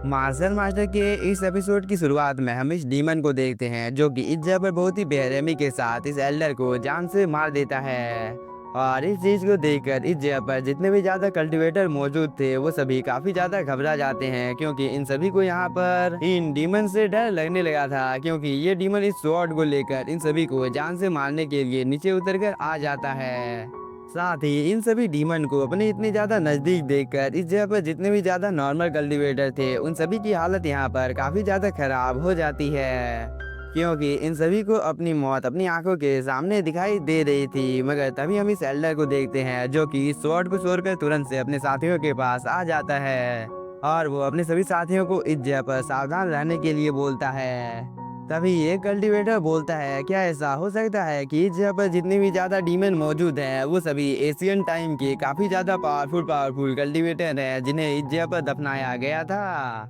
Martial master के इस episode की शुरुआत में हम इस डीमन को देखते हैं जो कि इस जगह पर बहुत ही बेरहमी के साथ इस एल्डर को जान से मार देता है। और इस चीज को देखकर इस जगह पर जितने भी ज्यादा कल्टीवेटर मौजूद थे वो सभी काफी ज्यादा घबरा जाते हैं, क्योंकि इन सभी को यहाँ पर इन डीमन से डर लगने लगा था, क्योंकि ये डीमन इस स्वॉर्ड को लेकर इन सभी को जान से मारने के लिए नीचे उतरकर आ जाता है। साथ ही इन सभी डीमन को अपने इतनी ज्यादा नजदीक देखकर इस जगह पर जितने भी ज्यादा नॉर्मल कल्टीवेटर थे उन सभी की हालत यहाँ पर काफी ज्यादा खराब हो जाती है, क्योंकि इन सभी को अपनी मौत अपनी आंखों के सामने दिखाई दे रही थी। मगर तभी हम इस एल्डर को देखते हैं जो कि इस स्वॉर्ड को छोड़कर तुरंत से अपने साथियों के पास आ जाता है और वो अपने सभी साथियों को इस जगह पर सावधान रहने के लिए बोलता है। तभी एक कल्टीवेटर बोलता है, क्या ऐसा हो सकता है कि इस जगह पर जितनी भी ज्यादा डीमन मौजूद हैं वो सभी एशियन टाइम के काफी ज्यादा पावरफुल कल्टीवेटर हैं जिन्हें इस जगह पर दफनाया गया था।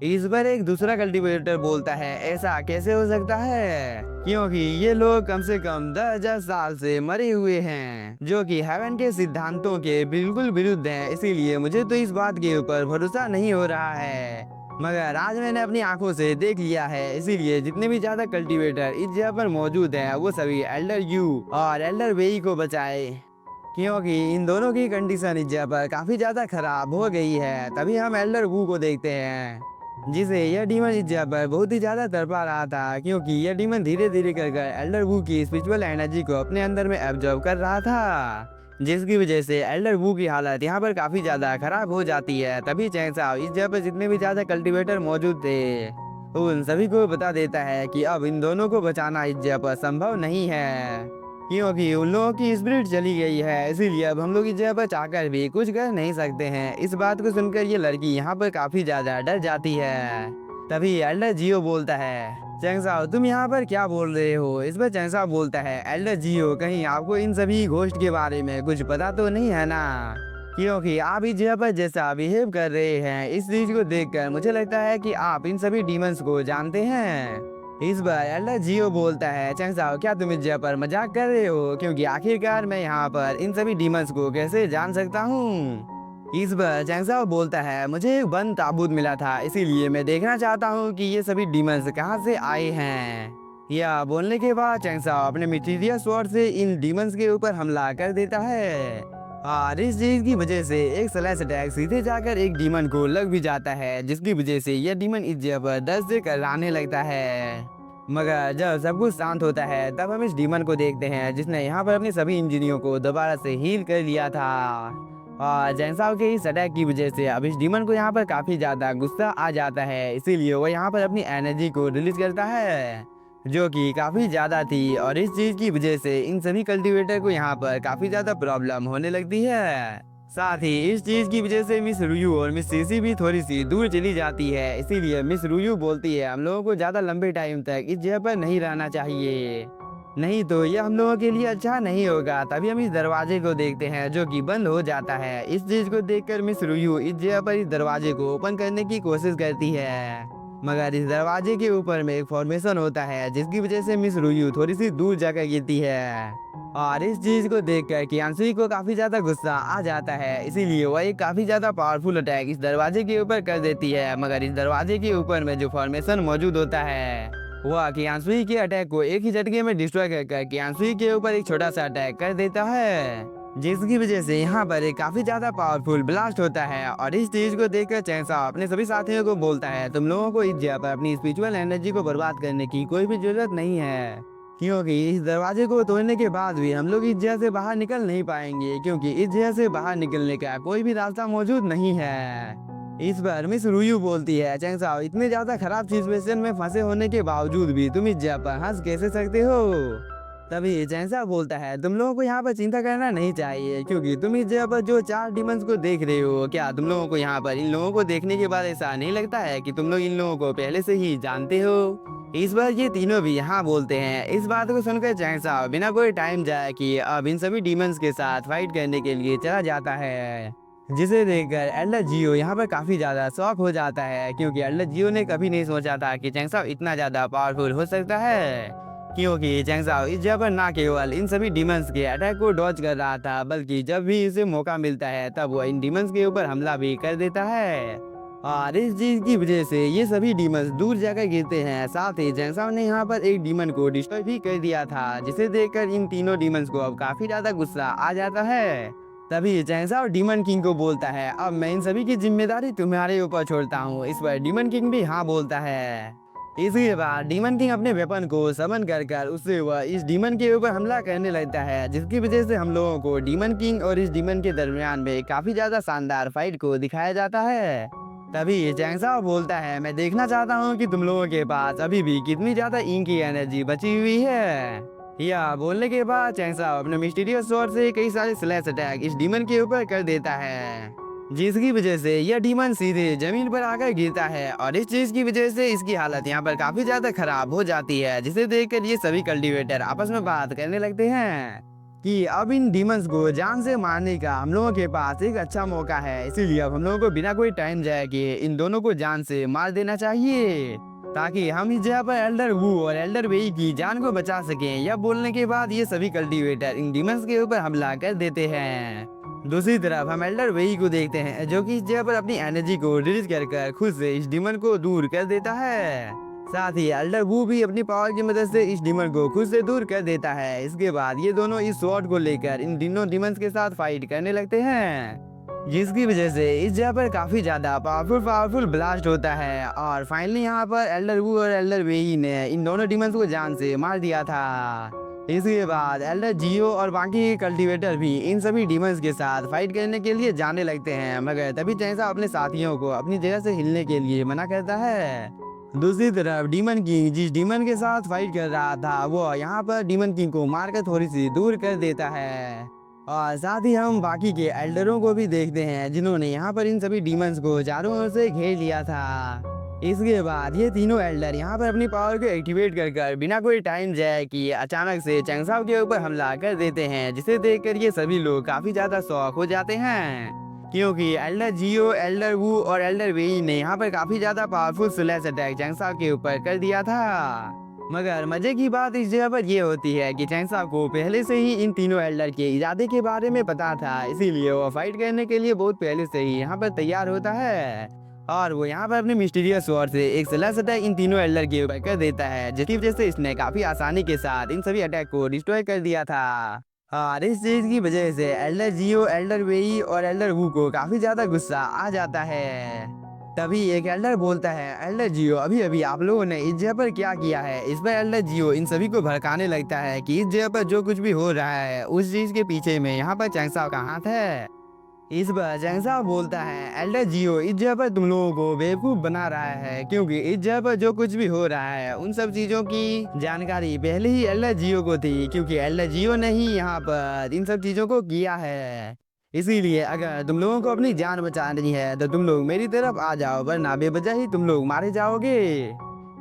इस पर एक दूसरा कल्टीवेटर बोलता है, ऐसा कैसे हो सकता है, क्योंकि ये लोग कम से कम 10,000 साल से मरे हुए हैं जो कि हेवन के सिद्धांतों के बिल्कुल विरुद्ध है। इसीलिए मुझे तो इस बात के ऊपर भरोसा नहीं हो रहा है, मगर आज मैंने अपनी आंखों से देख लिया है। इसीलिए जितने भी ज्यादा कल्टीवेटर इस जगह पर मौजूद हैं वो सभी एल्डर यू और एल्डर वेई को बचाए, क्योंकि इन दोनों की कंडीशन इस जगह पर काफी ज्यादा खराब हो गई है। तभी हम एल्डर वू को देखते हैं जिसे यह डीमन इस जगह पर बहुत ही ज्यादा तड़पा रहा था, क्योंकि यह डीमन धीरे धीरे कर एल्डर वू की स्पिरिचुअल एनर्जी को अपने अंदर में एब्जॉर्ब कर रहा था, जिसकी वजह से एल्डर वू की हालत यहाँ पर काफी ज्यादा खराब हो जाती है। तभी चैंग साओ इस जगह पर जितने भी ज्यादा कल्टीवेटर मौजूद थे उन सभी को बता देता है कि अब इन दोनों को बचाना इस जगह पर संभव नहीं है, क्योंकि उन लोगों की स्पिरिट चली गई है। इसीलिए अब हम लोग इस जगह पर चाहकर भी कुछ कर नहीं सकते हैं। इस बात को सुनकर ये लड़की यहाँ पर काफी ज्यादा डर जाती है। तभी एल्डर जियो बोलता है, चैंग साओ तुम यहाँ पर क्या बोल रहे हो। इस पर चैंग साओ बोलता है, एल्डर जियो कहीं आपको इन सभी घोस्ट के बारे में कुछ पता तो नहीं है ना, क्योंकि आप इस जगह पर जैसा बिहेव कर रहे हैं इस चीज को देखकर मुझे लगता है कि आप इन सभी डीमंस को जानते हैं। इस बार एल्डर जियो बोलता है, चैंग साओ क्या तुम इस जगह पर मजाक कर रहे हो, क्योंकि आखिरकार मैं यहाँ पर इन सभी डीमंस को कैसे जान सकता हूँ। इस बार चैंग साओ बोलता है, मुझे एक बंद ताबूत मिला था, इसीलिए मैं देखना चाहता हूँ कि ये सभी डीमंस कहाँ से आए हैं। यह बोलने के बाद चैंग साओ अपने मिस्टीरियस स्वॉर्ड से इन डीमंस के ऊपर हमला कर देता है और इस चीज की वजह से एक स्लैश अटैक सीधे जाकर एक डीमन को लग भी जाता है, जिसकी वजह से यह डीमन इस जगह पर दर्द से कराने लगता है। मगर जब सब कुछ शांत होता है तब हम इस डीमन को देखते हैं जिसने यहाँ पर अपने सभी इंजीनियरों को दोबारा से हील कर लिया था। और जैंसाओ के इस अटैक की वजह से अब इस डीमन को यहाँ पर काफी ज्यादा गुस्सा आ जाता है, इसीलिए वो यहाँ पर अपनी एनर्जी को रिलीज करता है जो कि काफी ज्यादा थी। और इस चीज की वजह से इन सभी कल्टीवेटर को यहाँ पर काफी ज्यादा प्रॉब्लम होने लगती है। साथ ही इस चीज की वजह से मिस रुयू और मिस सीसी भी थोड़ी सी दूर चली जाती है। इसीलिए मिस रुयू बोलती है, हम लोगों को ज्यादा लंबे टाइम तक इस जगह पर नहीं रहना चाहिए, नहीं तो ये हम लोगों के लिए अच्छा नहीं होगा। तभी हम इस दरवाजे को देखते हैं जो कि बंद हो जाता है। इस चीज को देखकर मिस रुयू इस जगह पर इस दरवाजे को ओपन करने की कोशिश करती है, मगर इस दरवाजे के ऊपर में एक फॉर्मेशन होता है जिसकी वजह से मिस रुयू थोड़ी सी दूर जाकर गिरती है। और इस चीज को देखकर कियानसुई को काफी ज्यादा गुस्सा आ जाता है, इसीलिए वह एक काफी ज्यादा पावरफुल अटैक इस दरवाजे के ऊपर कर देती है। मगर इस दरवाजे के ऊपर में जो फॉर्मेशन मौजूद होता है वह कियानसुई के अटैक को एक ही झटके में डिस्ट्रॉय कर कियानसुई के ऊपर एक छोटा सा अटैक कर देता है, जिसकी वजह से यहाँ पर एक काफी ज्यादा पावरफुल ब्लास्ट होता है। और इस चीज को देखकर चैंग साओ अपने सभी साथियों को बोलता है, तुम लोगों को इस जगह पर अपनी स्पिरिचुअल एनर्जी को बर्बाद करने की कोई भी जरूरत नहीं है, क्योंकि इस दरवाजे को तोड़ने के बाद भी हम लोग इस जगह से बाहर निकल नहीं पाएंगे, क्योंकि इस जगह से बाहर निकलने का कोई भी रास्ता मौजूद नहीं है। इस बार मिस रुयू बोलती है, चैंग साओ इतने ज्यादा खराब सिचुएशन में फंसे होने के बावजूद भी तुम इस जगह पर हंस कैसे सकते हो। तभी चैंग साओ बोलता है, तुम लोगों को यहाँ पर चिंता करना नहीं चाहिए, क्योंकि तुम इस जगह पर जो 4 डिमंस को देख रहे हो, क्या तुम लोगों को यहाँ पर इन लोगों को देखने के बाद ऐसा नहीं लगता है कि तुम लोग इन लोगों को पहले से ही जानते हो। इस बार ये तीनों भी यहाँ बोलते हैं। इस बात को सुनकर चैंग साओ बिना कोई टाइम जाए कि अब इन सभी डीमंस के साथ फाइट करने के लिए चला जाता है, जिसे देखकर एल्डर जियो यहाँ पर काफी ज्यादा शॉक हो जाता है, क्योंकि एल्डर जियो ने कभी नहीं सोचा था कि चैंग साओ इतना ज्यादा पावरफुल हो सकता है। क्योंकि चैंग साओ इस जगह पर ना केवल इन सभी डीमंस के अटैक को डॉज कर रहा था, बल्कि जब भी इसे मौका मिलता है तब वो इन डीमंस के ऊपर हमला भी कर देता है। और इस चीज की वजह से ये सभी डीमंस दूर जाकर गिरते हैं। साथ ही चैंग साओ ने यहाँ पर एक डीमन को डिस्ट्रॉय भी कर दिया था, जिसे देखकर इन तीनों डीमंस को अब काफी ज्यादा गुस्सा आ जाता है। तभी चैंग साओ डीमन किंग को बोलता है, अब मैं इन सभी की जिम्मेदारी तुम्हारे ऊपर छोड़ता हूँ। इस पर डीमन किंग भी हाँ बोलता है। इसके बाद डीमन किंग अपने वेपन को समन कर उससे वह इस डीमन के ऊपर हमला करने लगता है, जिसकी वजह से हम लोगों को डीमन किंग और इस डीमन के दरमियान में काफी ज्यादा शानदार फाइट को दिखाया जाता है। तभी चैंग साओ बोलता है, मैं देखना चाहता हूँ कि तुम लोगों के पास अभी भी कितनी ज्यादा इंक की एनर्जी बची हुई है। यह बोलने के बाद चैंग साओ अपने मिस्टीरियस स्वॉर्ड से कई सारे स्लैश अटैक इस डीमन के ऊपर कर देता है, जिसकी वजह से यह डीमन सीधे जमीन पर आकर गिरता है। और इस चीज की वजह से इसकी हालत यहाँ पर काफी ज्यादा खराब हो जाती है, जिसे देखकर ये सभी कल्टीवेटर आपस में बात करने लगते हैं कि अब इन डीमंस को जान से मारने का हम लोगों के पास एक अच्छा मौका है। इसीलिए अब हम लोगों को बिना कोई टाइम जाए कि इन दोनों को जान से मार देना चाहिए, ताकि हम इस जगह पर एल्डर वू और एल्डर वेई की जान को बचा सकें। यह बोलने के बाद ये सभी कल्टीवेटर इन डीमंस के ऊपर हमला कर देते हैं। दूसरी तरफ हम एल्डर वेई को देखते हैं, जो कि इस जगह पर अपनी एनर्जी को रिलीज कर खुद से इस डीमन को दूर कर देता है। साथ ही एल्डर वू भी अपनी पावर की मदद से इस डीमन को खुद से दूर कर देता है। इसके बाद ये दोनों इस स्वॉर्ड को लेकर इन तीनों डीमंस के साथ फाइट करने लगते हैं, जिसकी वजह से इस जगह पर काफी ज्यादा पावरफुल ब्लास्ट होता है। और फाइनली यहाँ पर एल्डर वू और एल्डर वेई ने इन दोनों डीमंस को जान से मार दिया था। इसके बाद एल्डर जियो और बाकी कल्टीवेटर भी इन सभी डीमंस के साथ फाइट करने के लिए जाने लगते हैं, मगर तभी चैंग साओ अपने साथियों को अपनी जगह से हिलने के लिए मना करता है। दूसरी तरफ डीमन किंग जिस डीमन के साथ फाइट कर रहा था, वो यहाँ पर डीमन किंग को मारकर थोड़ी सी दूर कर देता है। और साथ ही हम बाकी के एल्डरों को भी देखते हैं, जिन्होंने यहाँ पर इन सभी डीमंस को चारों ओर से घेर लिया था। इसके बाद ये तीनों एल्डर यहाँ पर अपनी पावर को एक्टिवेट कर बिना कोई टाइम जाए कि अचानक से चैंग साओ के ऊपर हमला कर देते हैं, जिसे देखकर ये सभी लोग काफी ज्यादा शॉक हो जाते हैं, क्योंकि एल्डर जियो, एल्डर वू और एल्डर वेई ने यहाँ पर काफी ज्यादा पावरफुल स्लैश अटैक चैंग साओ के ऊपर कर दिया था। मगर मजे की बात इस जगह पर यह होती है कि चैंग साओ को पहले से ही इन तीनों एल्डर के इरादे के बारे में पता था, इसीलिए वो फाइट करने के लिए बहुत पहले से ही यहाँ पर तैयार होता है। और वो यहाँ पर अपने मिस्टीरियस स्वॉर्ड से एक स्लैश अटैक इन तीनों एल्डर के ऊपर कर देता है, जिसकी वजह से इसने काफी आसानी के साथ इन सभी अटैक को डिस्ट्रॉय कर दिया था। और इस चीज की वजह से एल्डर जियो, एल्डर वेई और एल्डर वू को काफी ज्यादा गुस्सा आ जाता है। तभी एक एल्डर बोलता है, एल्डर जियो, अभी अभी आप लोगों ने इस जगह पर क्या किया है। इस पर एल्डर जियो इन सभी को भड़काने लगता है कि इस जगह पर जो कुछ भी हो रहा है उस चीज के पीछे में यहाँ पर चैंग साओ का हाथ है। इस पर चैंग साओ बोलता है, एल्डर जियो इस जगह पर तुम लोगों को बेवकूफ बना रहा है, क्योंकि इस जगह पर जो कुछ भी हो रहा है उन सब चीजों की जानकारी पहले ही एल्डर जियो को थी, क्योंकि एल्डर जियो ने ही यहाँ पर इन सब चीजों को किया है। इसीलिए अगर तुम लोगों को अपनी जान बचानी है तो तुम लोग मेरी तरफ आ जाओ, वरना बेवजह ही तुम लोग मारे जाओगे।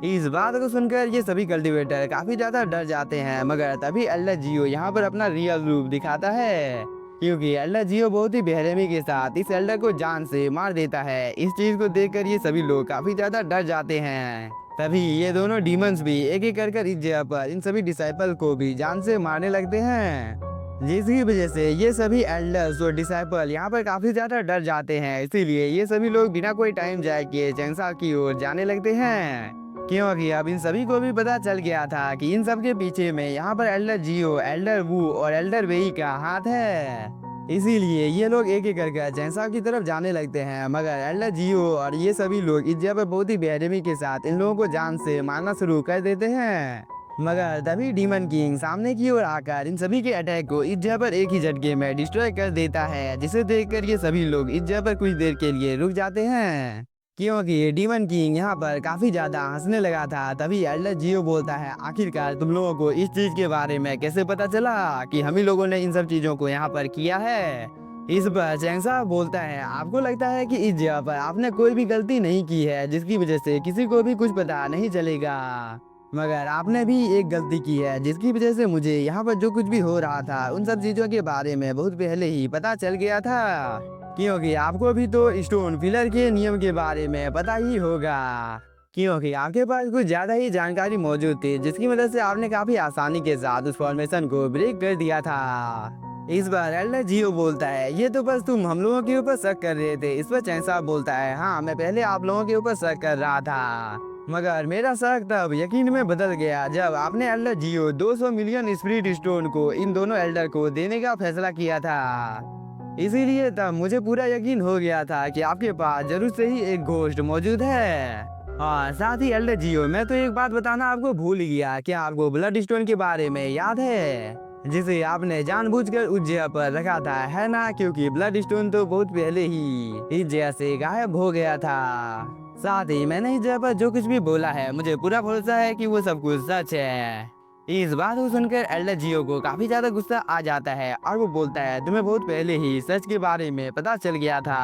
इस बात को सुनकर ये सभी कल्टीवेटर काफी ज्यादा डर जाते हैं, मगर तभी एल्डर जियो यहाँ पर अपना रियल रूप दिखाता है, क्योंकि एल्डर जियो बहुत ही बेरहमी के साथ इस एल्डर को जान से मार देता है। इस चीज को देखकर ये सभी लोग काफी ज्यादा डर जाते हैं। तभी ये दोनों डीमंस भी एक एक कर इस जगह पर इन सभी डिसाइपल को भी जान से मारने लगते हैं, जिसकी वजह से ये सभी एल्डर्स और डिसाइपल यहाँ पर काफी ज्यादा डर जाते हैं। इसीलिए ये सभी लोग बिना कोई टाइम जाए के चैंग साओ की ओर जाने लगते हैं, क्योंकि अब इन सभी को भी पता चल गया था कि इन सब के पीछे में यहाँ पर एल्डर जियो, एल्डर वू और एल्डर वेई का हाथ है। इसीलिए ये लोग एक एक करके चैंग साओ की तरफ जाने लगते हैं, मगर एल्डर जियो और ये सभी लोग इस जगह पर बहुत ही बेरहमी के साथ इन लोगों को जान से मारना शुरू कर देते हैं। मगर तभी डीमन किंग सामने की ओर आकर इन सभी के अटैक को इस जगह पर एक ही झटके में डिस्ट्रॉय कर देता है, जिसे देखकर ये सभी लोग इस जगह पर कुछ देर के लिए रुक जाते हैं, क्योंकि डीमन किंग यहाँ पर काफी ज्यादा हंसने लगा था। तभी एल्डर जियो बोलता है, आखिरकार तुम लोगों को इस चीज के बारे में कैसे पता चला कि हम ही लोगों ने इन सब चीजों को यहाँ पर किया है। इस पर चैंग साओ बोलता है, आपको लगता है कि इस जगह पर आपने कोई भी गलती नहीं की है, जिसकी वजह से किसी को भी कुछ पता नहीं चलेगा, मगर आपने भी एक गलती की है, जिसकी वजह से मुझे यहाँ पर जो कुछ भी हो रहा था उन सब चीजों के बारे में बहुत पहले ही पता चल गया था, क्योंकि आपको भी तो स्टोन फिलर के नियम के बारे में पता ही होगा, क्योंकि आपके पास कुछ ज्यादा ही जानकारी मौजूद थी, जिसकी मदद से आपने काफी आसानी के साथ उस फॉर्मेशन को ब्रेक कर दिया था। इस बार एल्डर जियो बोलता है, ये तो बस तुम हम लोगों के ऊपर शक कर रहे थे। इस पर चैन साहब बोलता है, हाँ मैं पहले आप लोगों के ऊपर शक कर रहा था, मगर मेरा शक तब यकीन में बदल गया जब आपने एल्डर जियो 200 मिलियन स्पिरिट स्टोन को इन दोनों एल्डर को देने का फैसला किया था। इसीलिए तब मुझे पूरा यकीन हो गया था कि आपके पास जरूर से ही एक घोस्ट मौजूद है। हाँ, साथ ही एल्डर जियो, मैं तो एक बात बताना आपको भूल ही गया, क्या आपको ब्लड स्टोन के बारे में याद है, जिसे आपने जानबूझकर उस जगह पर रखा था, है ना? क्योंकि ब्लड स्टोन तो बहुत पहले ही इस जगह से गायब हो गया था। साथ ही मैंने इस जगह पर जो कुछ भी बोला है, मुझे पूरा भरोसा है कि वो सब कुछ सच है। इस बात को सुनकर एल्डर जियो को काफी ज्यादा गुस्सा आ जाता है और वो बोलता है, तुम्हें बहुत पहले ही सच के बारे में पता चल गया था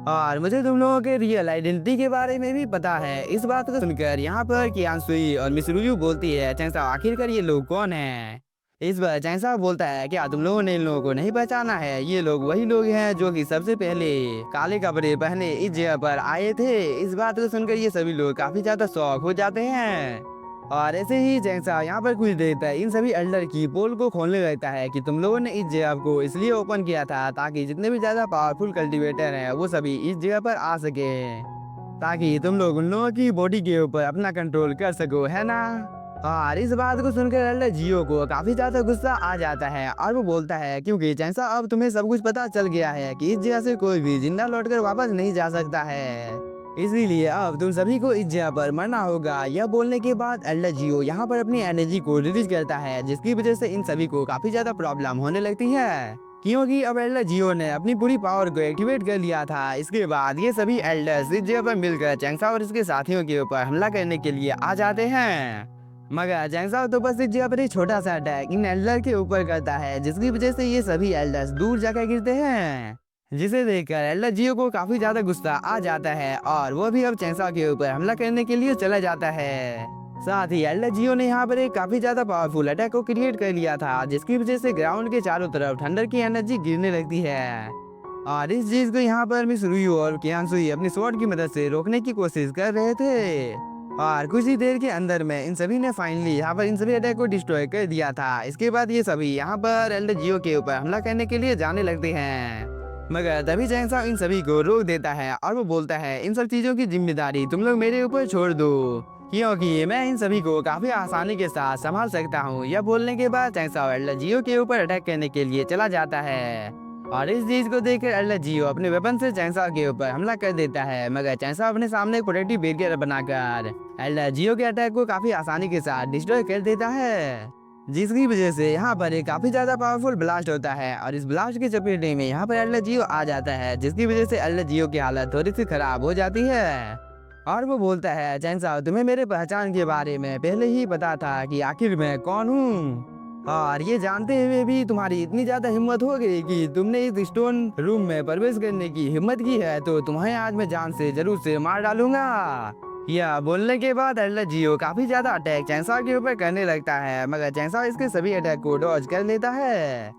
और मुझे तुम लोगों के रियल आइडेंटिटी के बारे में भी पता है। इस बात को सुनकर यहाँ पर कियानसुई और मिस रुयू बोलती है, चैंसा आखिरकार ये लोग कौन है? इस बार चैंसा बोलता है, क्या तुम लोगों ने इन लोगों को नहीं पहचाना है? ये लोग वही लोग हैं जो कि सबसे पहले काले कपड़े पहने इस जगह पर आए थे। इस बात को सुनकर ये सभी लोग काफी ज्यादा शॉक हो जाते हैं और ऐसे ही चैंसा यहाँ पर कुछ देर तक इन सभी एल्डर की पोल को खोलने लगता है कि तुम लोगों ने इस जगह को इसलिए ओपन किया था ताकि जितने भी ज्यादा पावरफुल कल्टीवेटर हैं वो सभी इस जगह पर आ सके, ताकि तुम लोग उन लोगों की बॉडी के ऊपर अपना कंट्रोल कर सको, है ना? और इस बात को सुनकर एल्डर जियो को काफी ज्यादा गुस्सा आ जाता है और वो बोलता है, क्योंकि जैसा अब तुम्हें सब कुछ पता चल गया है कि इस जगह से कोई भी जिंदा लौटकर वापस नहीं जा सकता है, इसीलिए अब तुम सभी को इस जगह पर मरना होगा। यह बोलने के बाद एल्डर जियो यहाँ पर अपनी एनर्जी को रिलीज करता है, जिसकी वजह से इन सभी को काफी ज्यादा प्रॉब्लम होने लगती है, क्योंकि अब एल्डर जियो ने अपनी पूरी पावर को एक्टिवेट कर लिया था। इसके बाद ये सभी एल्डर्स इस जगह पर मिलकर चैंसा और इसके साथियों के ऊपर हमला करने के लिए आ जाते हैं, मगर चैंसा तो बस इस जगह पर एक छोटा सा अटैक इन एल्डर के ऊपर करता है, जिसकी वजह से ये सभी एल्डर्स दूर जाकर गिरते हैं, जिसे देखकर एल्डर जियो को काफी ज्यादा गुस्सा आ जाता है और वो भी अब चैंसा के ऊपर हमला करने के लिए चला जाता है। साथ ही एल्डर जियो ने यहाँ पर एक काफी ज्यादा पावरफुल अटैक को क्रिएट कर लिया था, जिसकी वजह से ग्राउंड के चारों तरफ थंडर की एनर्जी गिरने लगती है और इस चीज को यहाँ पर मिस रुयू और कियानसुई अपनी स्वॉर्ड की मदद से रोकने की कोशिश कर रहे थे और कुछ ही देर के अंदर में इन सभी ने फाइनली यहाँ पर इन सभी अटैक को डिस्ट्रॉय कर दिया था। इसके बाद ये सभी यहाँ पर एल्डर जियो के ऊपर हमला करने के लिए जाने लगते हैं, मगर तभी चैंसा इन सभी को रोक देता है और वो बोलता है, इन सब चीजों की जिम्मेदारी तुम लोग मेरे ऊपर छोड़ दो, क्योंकि मैं इन सभी को काफी आसानी के साथ संभाल सकता हूँ। यह बोलने के बाद चैंसा एल्डर जियो के ऊपर अटैक करने के लिए चला जाता है और इस चीज को देखकर एल्डर जियो अपने वेपन से चैंसा के ऊपर हमला कर देता है, मगर चैंसा अपने सामने एक प्रोटेक्टिव बैरियर बनाकर एल्डर जियो के अटैक को काफी आसानी के साथ डिस्ट्रॉय कर देता है, जिसकी वजह से यहाँ पर एक काफी ज्यादा पावरफुल ब्लास्ट होता है और इस ब्लास्ट के चपेटे में यहाँ पर एल्डर जियो आ जाता है, जिसकी वजह से एल्डर जियो की हालत थोड़ी सी खराब हो जाती है और वो बोलता है, चैंसा तुम्हें मेरे पहचान के बारे में पहले ही पता था कि आखिर मैं कौन हूँ, और ये जानते हुए भी तुम्हारी इतनी ज्यादा हिम्मत हो गई कि तुमने इस स्टोन रूम में प्रवेश करने की हिम्मत की है, तो तुम्हें आज मैं जान से जरूर से मार डालूंगा। यह बोलने के बाद एल्डर जियो काफी ज्यादा अटैक चैंसा के ऊपर करने लगता है, मगर चैंसा इसके सभी अटैक को डॉज कर लेता है।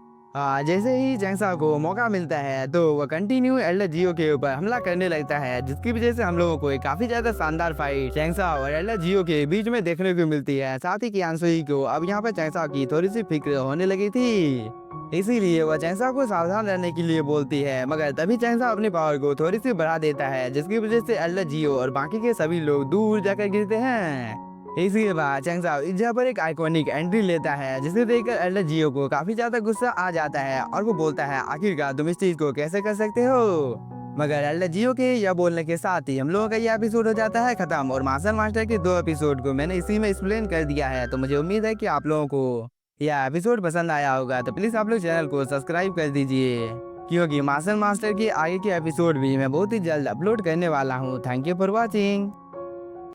जैसे ही चैंसा को मौका मिलता है तो वह कंटिन्यू एल्डर जियो के ऊपर हमला करने लगता है, जिसकी वजह से हम लोगों को एक काफी ज्यादा शानदार फाइट चैंसा और एल्डर जियो के बीच में देखने को मिलती है। साथ ही कियानसुई को अब यहाँ पर चैंसा की थोड़ी सी फिक्र होने लगी थी, इसीलिए वह चैंसा को सावधान रहने के लिए बोलती है, मगर तभी चैंसा अपनी पावर को थोड़ी सी बढ़ा देता है, जिसकी वजह से एल्डर जियो और बाकी के सभी लोग दूर जाकर गिरते हैं। इसके बाद चैंसा इस जगह पर एक आइकॉनिक एंट्री लेता है, जिसे देखकर एल्डर जियो को काफी ज्यादा गुस्सा आ जाता है और वो बोलता है, आखिरकार तुम इस चीज को कैसे कर सकते हो? मगर एल्डर जियो के यह बोलने के साथ ही हम लोगों का यह एपिसोड हो जाता है खत्म और मार्शल मास्टर के 2 एपिसोड को मैंने इसी में एक्सप्लेन कर दिया है। तो मुझे उम्मीद है कि आप लोगों को यह एपिसोड पसंद आया होगा, तो प्लीज आप लोग चैनल को सब्सक्राइब कर दीजिए, क्योंकि मार्शल मास्टर के आगे के एपिसोड भी मैं बहुत ही जल्द अपलोड करने वाला हूँ। Thank you for watching.